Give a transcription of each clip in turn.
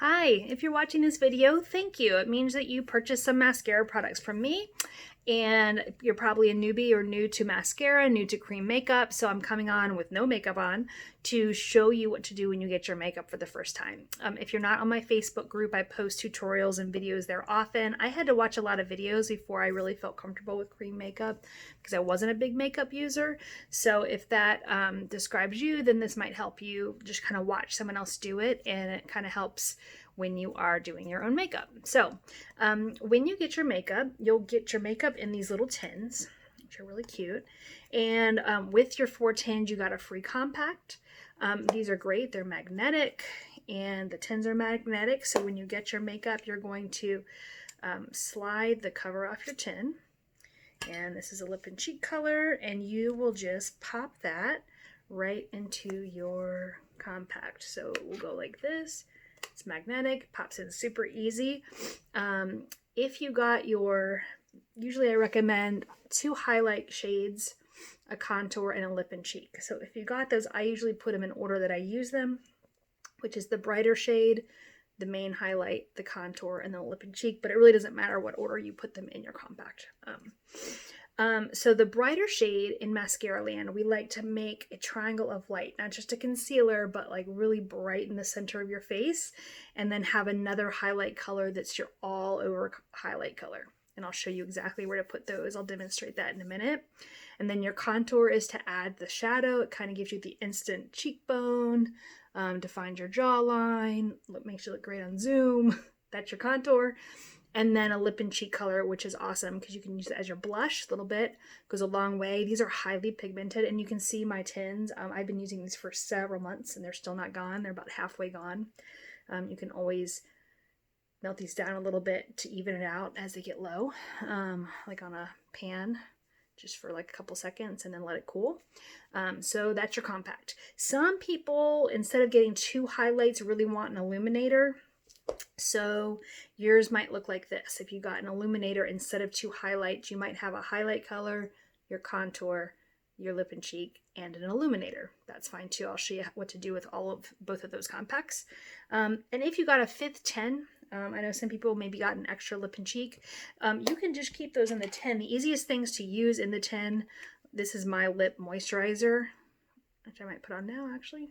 Hi, if you're watching this video, thank you. It means that you purchased some mascara products from me, and you're probably a newbie or new to mascara, new to cream makeup, so I'm coming on with no makeup on to show you what to do when you get your makeup for the first time. If you're not on my Facebook group, I post tutorials and videos there often. I had to watch a lot of videos before I really felt comfortable with cream makeup because I wasn't a big makeup user. So if that describes you, then this might help you just kind of watch someone else do it, and it kind of helps when you are doing your own makeup. So when you get your makeup, you'll get your makeup in these little tins, which are really cute. And with your 4 tins, you got a free compact. These are great. They're magnetic, and the tins are magnetic. So when you get your makeup, you're going to slide the cover off your tin. And this is a lip and cheek color, and you will just pop that right into your compact. So we'll go like this. It's magnetic, pops in super easy. If you got usually I recommend 2 highlight shades, a contour, and a lip and cheek. So if you got those, I usually put them in order that I use them, which is the brighter shade, the main highlight, the contour, and the lip and cheek, but it really doesn't matter what order you put them in your compact. So the brighter shade in mascara land, we like to make a triangle of light, not just a concealer, but like really bright in the center of your face, and then have another highlight color that's your all over highlight color. And I'll show you exactly where to put those. I'll demonstrate that in a minute. And then your contour is to add the shadow. It kind of gives you the instant cheekbone, defines your jawline, makes you look great on Zoom. That's your contour. And then a lip and cheek color, which is awesome because you can use it as your blush a little bit. Goes a long way. These are highly pigmented, and you can see my tins. I've been using these for several months, and they're still not gone. They're about halfway gone. You can always melt these down a little bit to even it out as they get low, like on a pan, just for like a couple seconds, and then let it cool. So that's your compact. Some people, instead of getting 2 highlights, really want an illuminator. So yours might look like this. If you got an illuminator instead of 2 highlights, you might have a highlight color, your contour, your lip and cheek, and an illuminator. That's fine too. I'll show you what to do with both of those compacts. And if you got a 5th tin, I know some people maybe got an extra lip and cheek. You can just keep those in the tin. The easiest things to use in the tin, this is my lip moisturizer, which I might put on now actually.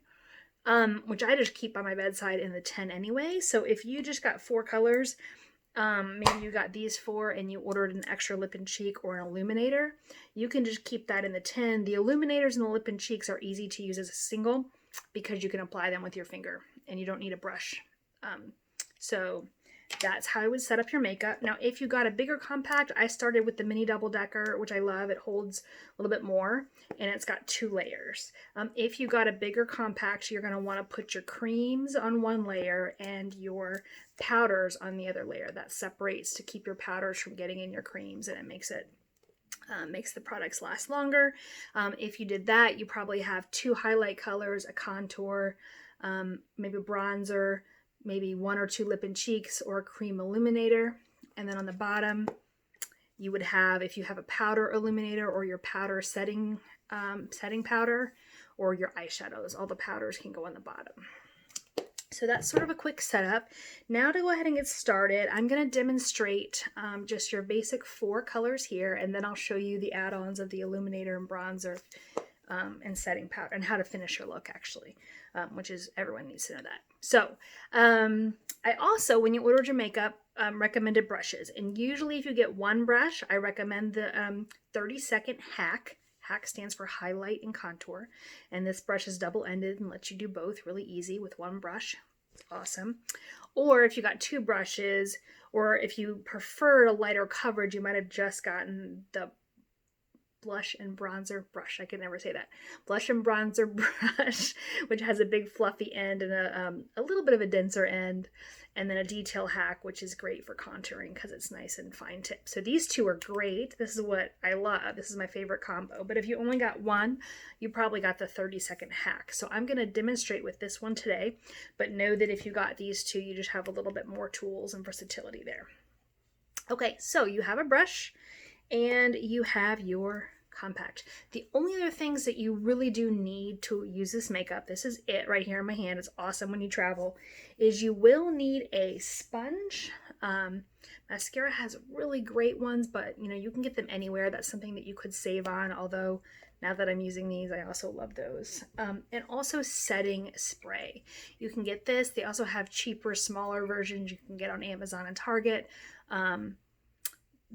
Which I just keep by my bedside in the tin anyway. So if you just got 4 colors, maybe you got these 4 and you ordered an extra lip and cheek or an illuminator, you can just keep that in the tin. The illuminators and the lip and cheeks are easy to use as a single because you can apply them with your finger and you don't need a brush. So that's how I would set up your makeup. Now, if you got a bigger compact, I started with the mini double decker, which I love. It holds a little bit more, and it's got 2 layers. If you got a bigger compact, you're going to want to put your creams on one layer and your powders on the other layer. That separates to keep your powders from getting in your creams, and it makes the products last longer. If you did that, you probably have 2 highlight colors, a contour, maybe a bronzer, maybe 1 or 2 lip and cheeks, or a cream illuminator. And then on the bottom, you would have, if you have a powder illuminator or your powder setting powder, or your eyeshadows, all the powders can go on the bottom. So that's sort of a quick setup. Now to go ahead and get started, I'm going to demonstrate just your basic 4 colors here, and then I'll show you the add-ons of the illuminator and bronzer and setting powder, and how to finish your look actually, which is, everyone needs to know that. So I also, when you ordered your makeup, recommended brushes, and usually if you get 1 brush, I recommend the 30-second hack. Hack stands for highlight and contour, and this brush is double-ended and lets you do both really easy with 1 brush. It's awesome. Or if you got 2 brushes, or if you prefer a lighter coverage, you might have just gotten the blush and bronzer brush. I can never say that. Blush and bronzer brush, which has a big fluffy end and a little bit of a denser end, and then a detail hack, which is great for contouring because it's nice and fine tip. So these 2 are great. This is what I love. This is my favorite combo. But if you only got 1, you probably got the 30-second hack. So I'm going to demonstrate with this one today, but know that if you got these 2, you just have a little bit more tools and versatility there. Okay, so you have a brush and you have your compact. The only other things that you really do need to use this makeup, this is it right here in my hand, it's awesome when you travel, is you will need a sponge. Mascara has really great ones, but you know, you can get them anywhere. That's something that you could save on, although now that I'm using these, I also love those. And also setting spray. You can get this. They also have cheaper, smaller versions you can get on Amazon and Target.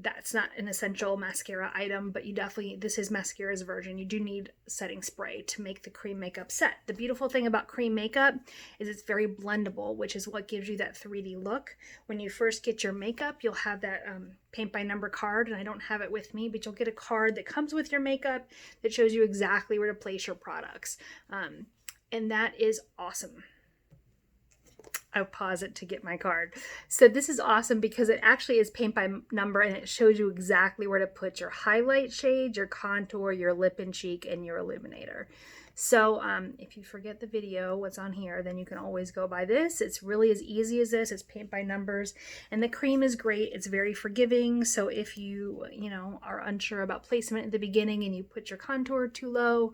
That's not an essential mascara item, but you definitely, this is Maskcara's version. You do need setting spray to make the cream makeup set. The beautiful thing about cream makeup is it's very blendable, which is what gives you that 3D look. When you first get your makeup, you'll have that paint by number card, and I don't have it with me, but you'll get a card that comes with your makeup that shows you exactly where to place your products. And that is awesome. I'll pause it to get my card. So this is awesome because it actually is paint by number, and it shows you exactly where to put your highlight shade, your contour, your lip and cheek, and your illuminator. So if you forget the video, what's on here, then you can always go by this. It's really as easy as this. It's paint by numbers, and the cream is great. It's very forgiving. So if you are unsure about placement at the beginning and you put your contour too low,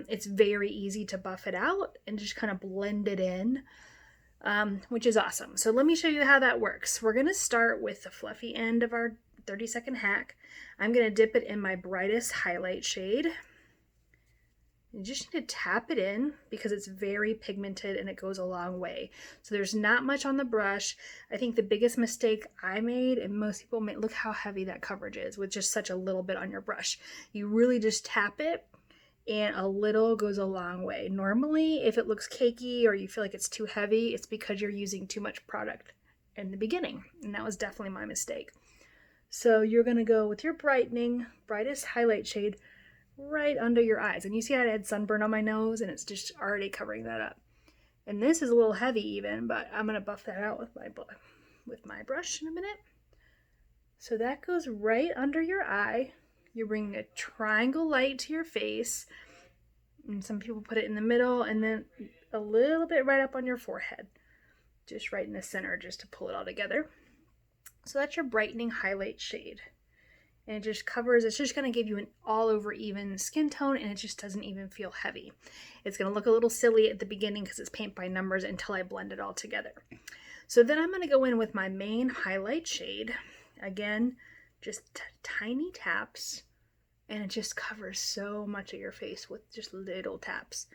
it's very easy to buff it out and just kind of blend it in. Which is awesome. So let me show you how that works. We're going to start with the fluffy end of our 30-second hack. I'm going to dip it in my brightest highlight shade. You just need to tap it in because it's very pigmented and it goes a long way. So there's not much on the brush. I think the biggest mistake I made, and most people made, look how heavy that coverage is with just such a little bit on your brush. You really just tap it, and a little goes a long way. Normally, if it looks cakey or you feel like it's too heavy, it's because you're using too much product in the beginning. And that was definitely my mistake. So you're gonna go with your brightest highlight shade right under your eyes. And you see I had sunburn on my nose and it's just already covering that up. And this is a little heavy even, but I'm gonna buff that out with my brush in a minute. So that goes right under your eye. You're bringing a triangle light to your face, and some people put it in the middle, and then a little bit right up on your forehead, just right in the center, just to pull it all together. So that's your brightening highlight shade, and it just covers, it's just going to give you an all over even skin tone, and it just doesn't even feel heavy. It's going to look a little silly at the beginning because it's paint by numbers until I blend it all together. So then I'm going to go in with my main highlight shade, again, just tiny taps, and it just covers so much of your face with just little taps.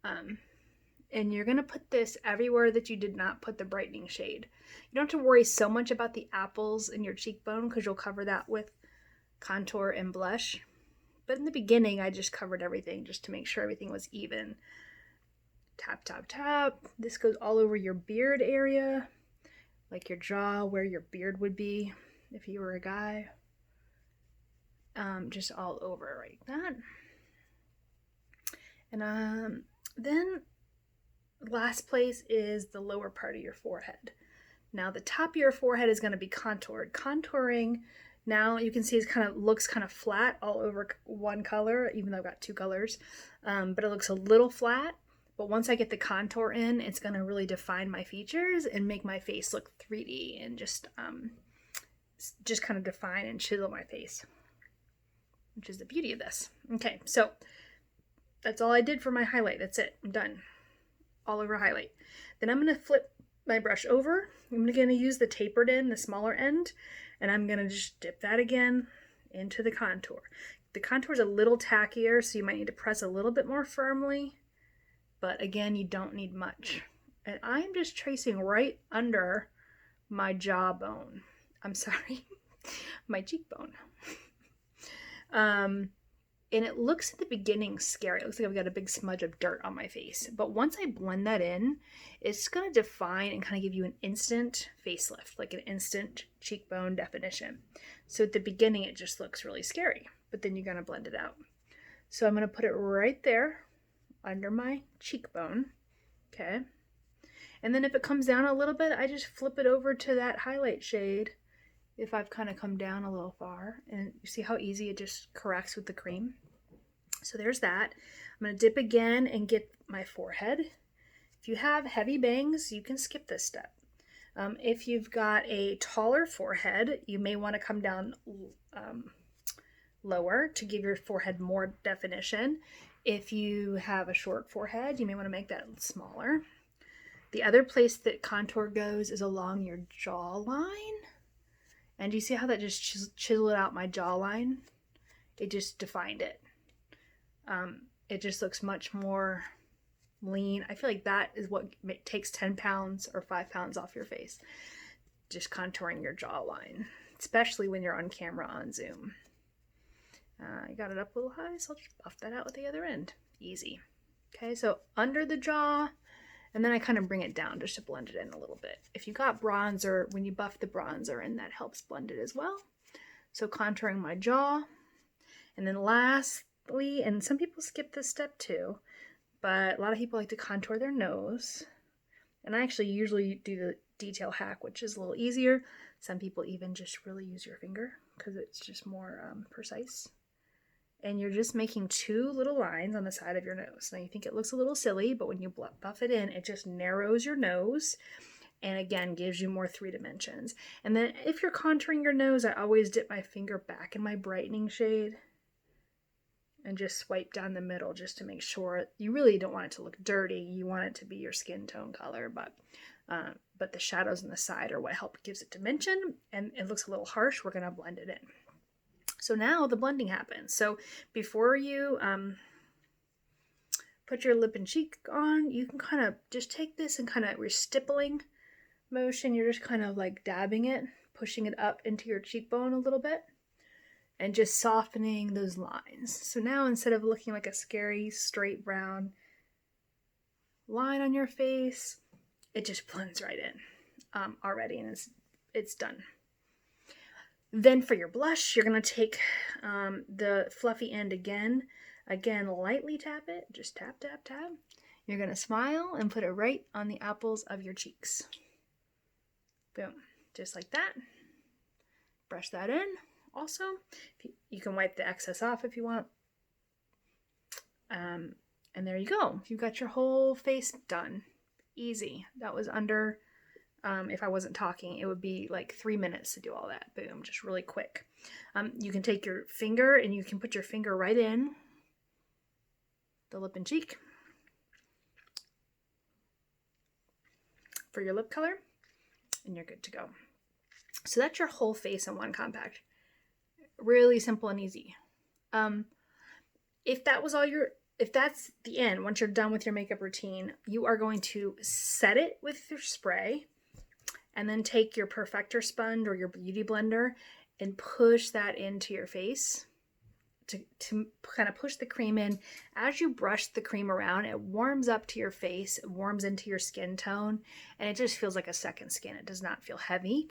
And you're going to put this everywhere that you did not put the brightening shade. You don't have to worry so much about the apples in your cheekbone because you'll cover that with contour and blush. But in the beginning, I just covered everything just to make sure everything was even. Tap, tap, tap. This goes all over your beard area, like your jaw, where your beard would be if you were a guy. Just all over like that. And then last place is the lower part of your forehead. Now the top of your forehead is going to be contoured. Contouring, now you can see it looks kind of flat all over one color, even though I've got two colors. But it looks a little flat. But once I get the contour in, it's going to really define my features and make my face look 3D and just kind of define and chisel my face, which is the beauty of this. Okay, so that's all I did for my highlight. That's it. I'm done. All over highlight. Then I'm going to flip my brush over. I'm going to use the tapered end, the smaller end, and I'm going to just dip that again into the contour. The contour is a little tackier, so you might need to press a little bit more firmly, but again, you don't need much. And I'm just tracing right under my jawbone. I'm sorry, my cheekbone. And it looks at the beginning scary. It looks like I've got a big smudge of dirt on my face. But once I blend that in, it's going to define and kind of give you an instant facelift, like an instant cheekbone definition. So at the beginning, it just looks really scary, but then you're going to blend it out. So I'm going to put it right there under my cheekbone. Okay. And then if it comes down a little bit, I just flip it over to that highlight shade if I've kind of come down a little far. And you see how easy it just corrects with the cream. So there's that. I'm going to dip again and get my forehead. If you have heavy bangs, you can skip this step. If you've got a taller forehead, you may want to come down lower to give your forehead more definition. If you have a short forehead, you may want to make that smaller. The other place that contour goes is along your jawline. And you see how that just chiseled out my jawline? It just defined it. It just looks much more lean. I feel like that is what takes 10 pounds or 5 pounds off your face. Just contouring your jawline, especially when you're on camera on Zoom. I got it up a little high, so I'll just buff that out with the other end. Easy. Okay, so under the jaw, and then I kind of bring it down just to blend it in a little bit. If you got bronzer, when you buff the bronzer in, that helps blend it as well. So contouring my jaw. And then lastly, and some people skip this step too, but a lot of people like to contour their nose. And I actually usually do the detail hack, which is a little easier. Some people even just really use your finger because it's just more precise. And you're just making 2 little lines on the side of your nose. Now you think it looks a little silly, but when you buff it in, it just narrows your nose and again gives you more 3 dimensions. And then if you're contouring your nose, I always dip my finger back in my brightening shade and just swipe down the middle just to make sure. You really don't want it to look dirty. You want it to be your skin tone color, but the shadows on the side are what gives it dimension, and it looks a little harsh. We're gonna blend it in. So now the blending happens. So before you put your lip and cheek on, you can kind of just take this and kind of your stippling motion. You're just kind of like dabbing it, pushing it up into your cheekbone a little bit, and just softening those lines. So now instead of looking like a scary straight brown line on your face, it just blends right in already, and it's done. Then for your blush, you're going to take the fluffy end again, lightly tap it, just tap, tap, tap. You're going to smile and put it right on the apples of your cheeks. Boom, just like that. Brush that in also. You can wipe the excess off if you want. And there you go. You've got your whole face done. Easy. That was under... if I wasn't talking, it would be like 3 minutes to do all that. Boom, just really quick. You can take your finger and you can put your finger right in the lip and cheek for your lip color, and you're good to go. So that's your whole face in one compact. Really simple and easy. If that's the end, once you're done with your makeup routine, you are going to set it with your spray. And then take your perfector sponge or your beauty blender and push that into your face to kind of push the cream in. As you brush the cream around, it warms up to your face, it warms into your skin tone, and it just feels like a second skin. It does not feel heavy.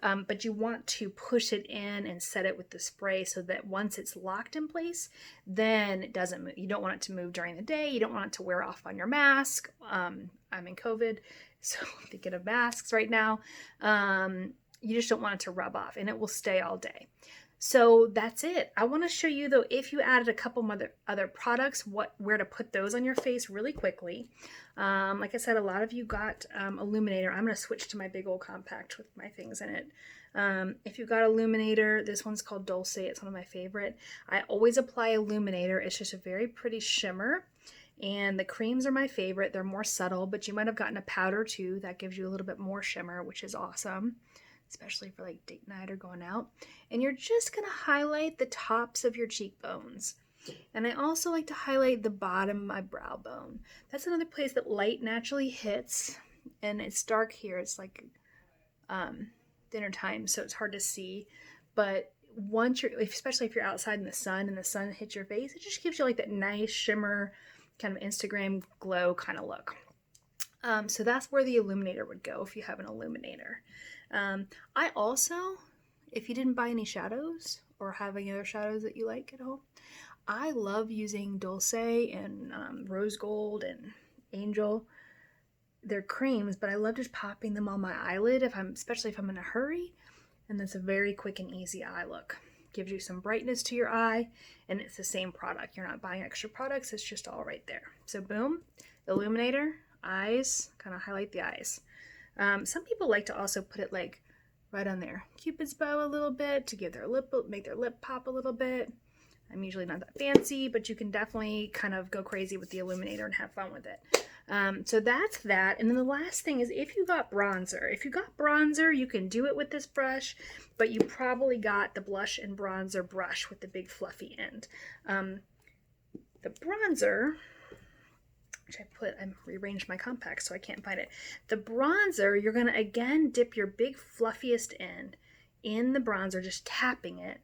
But you want to push it in and set it with the spray so that once it's locked in place, then it doesn't move. You don't want it to move during the day. You don't want it to wear off on your mask. I'm in COVID, so I'm thinking of masks right now. You just don't want it to rub off, and it will stay all day. So that's it. I want to show you though, if you added a couple other products, where to put those on your face really quickly. Like I said, a lot of you got Illuminator. I'm going to switch to my big old compact with my things in it. If you got Illuminator, this one's called Dulce. It's one of my favorite. I always apply Illuminator. It's just a very pretty shimmer. And the creams are my favorite. They're more subtle, but you might have gotten a powder too. That gives you a little bit more shimmer, which is awesome, especially for like date night or going out. And you're just going to highlight the tops of your cheekbones. And I also like to highlight the bottom of my brow bone. That's another place that light naturally hits, and it's dark here. It's like dinner time, so it's hard to see. But once especially if you're outside in the sun and the sun hits your face, it just gives you like that nice shimmer, kind of Instagram glow kind of look. So that's where the Illuminator would go if you have an Illuminator. I also, if you didn't buy any shadows or have any other shadows that you like at home, I love using Dulce and Rose Gold and Angel. They're creams, but I love just popping them on my eyelid, especially if I'm in a hurry. And that's a very quick and easy eye look. Gives you some brightness to your eye, and it's the same product. You're not buying extra products, it's just all right there. So boom, Illuminator, eyes, kind of highlight the eyes. Some people like to also put it like right on there. Cupid's bow a little bit to give their lip, make their lip pop a little bit. I'm usually not that fancy, but you can definitely kind of go crazy with the illuminator and have fun with it. So that's that. And then the last thing is if you got bronzer. If you got bronzer, you can do it with this brush, but you probably got the blush and bronzer brush with the big fluffy end. The bronzer, which I rearranged my compacts so I can't find it. The bronzer, you're gonna again dip your big fluffiest end in the bronzer, just tapping it.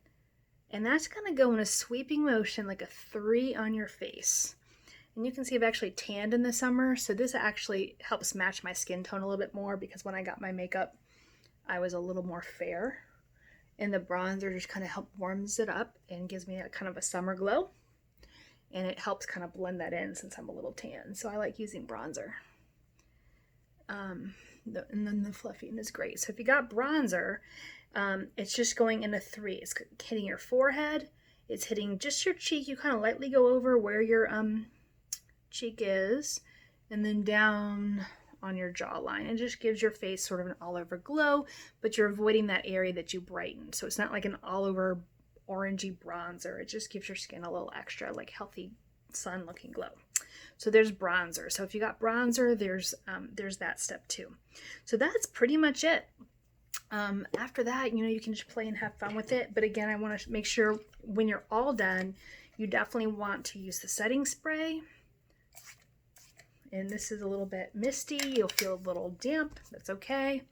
And that's going to go in a sweeping motion like a 3 on your face. And you can see I've actually tanned in the summer, so this actually helps match my skin tone a little bit more because when I got my makeup, I was a little more fair. And the bronzer just kind of warms it up and gives me a kind of a summer glow. And it helps kind of blend that in since I'm a little tan. So I like using bronzer. And then the fluffy end is great. So if you got bronzer, it's just going in a 3. It's hitting your forehead. It's hitting just your cheek. You kind of lightly go over where your cheek is, and then down on your jawline. It just gives your face sort of an all-over glow, but you're avoiding that area that you brightened. So it's not like an all-over orangey bronzer. It just gives your skin a little extra, like healthy sun-looking glow. So there's bronzer. So if you got bronzer, there's that step too. So that's pretty much it. After that, you can just play and have fun with it. But again, I want to make sure when you're all done, you definitely want to use the setting spray. And this is a little bit misty. You'll feel a little damp. That's okay.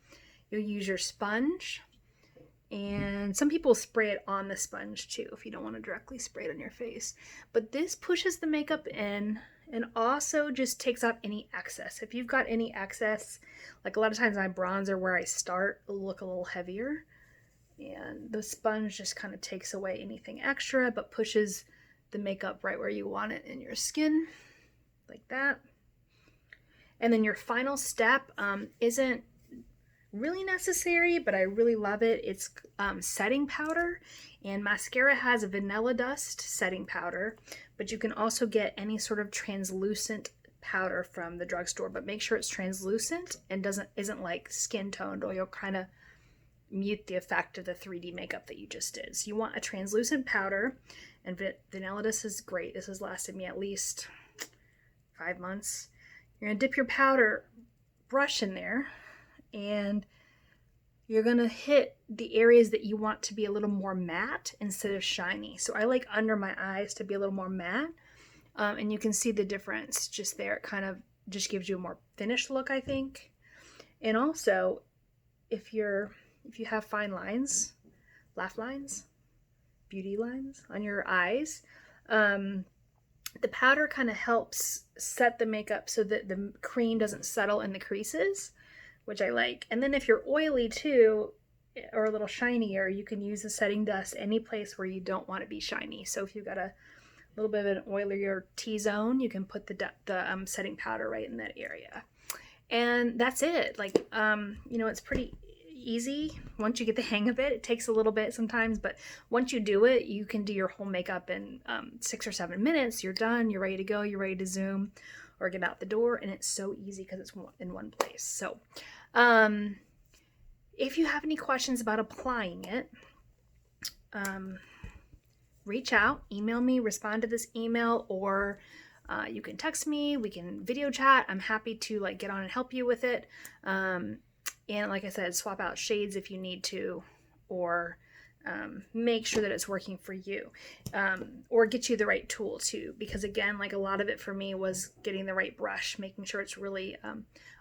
You'll use your sponge. And some people spray it on the sponge too if you don't want to directly spray it on your face. But this pushes the makeup in and also just takes off any excess. If you've got any excess, like a lot of times my bronzer where I start will look a little heavier. And the sponge just kind of takes away anything extra but pushes the makeup right where you want it in your skin, like that. And then your final step isn't really necessary, but I really love it. It's setting powder, and Maskcara has a vanilla dust setting powder, but you can also get any sort of translucent powder from the drugstore, but make sure it's translucent and isn't like skin toned, or you'll kind of mute the effect of the 3D makeup that you just did. So you want a translucent powder, and vanilla dust is great. This has lasted me at least 5 months. You're gonna dip your powder brush in there, and you're going to hit the areas that you want to be a little more matte instead of shiny. So I like under my eyes to be a little more matte. And you can see the difference just there. It kind of just gives you a more finished look, I think. And also, if you have fine lines, laugh lines, beauty lines on your eyes, the powder kind of helps set the makeup so that the cream doesn't settle in the creases, which I like. And then if you're oily too, or a little shinier, you can use the setting dust any place where you don't want to be shiny. So if you've got a little bit of an oilier T-zone, you can put the setting powder right in that area. And that's it. Like, it's pretty easy once you get the hang of it. It takes a little bit sometimes, but once you do it, you can do your whole makeup in 6 or 7 minutes. You're done, you're ready to go, you're ready to zoom or get out the door, and it's so easy because it's in one place. So if you have any questions about applying it, reach out, email me, respond to this email, or you can text me, we can video chat. I'm happy to get on and help you with it. And like I said, swap out shades if you need to, or make sure that it's working for you, or get you the right tool too, because again, a lot of it for me was getting the right brush, making sure it's really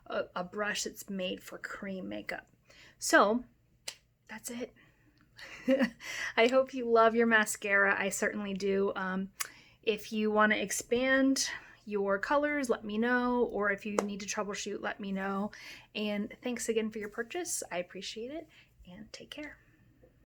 a brush that's made for cream makeup. So that's it. I hope you love your mascara. I certainly do. If you want to expand your colors, let me know, or if you need to troubleshoot, let me know. And thanks again for your purchase. I appreciate it, and take care.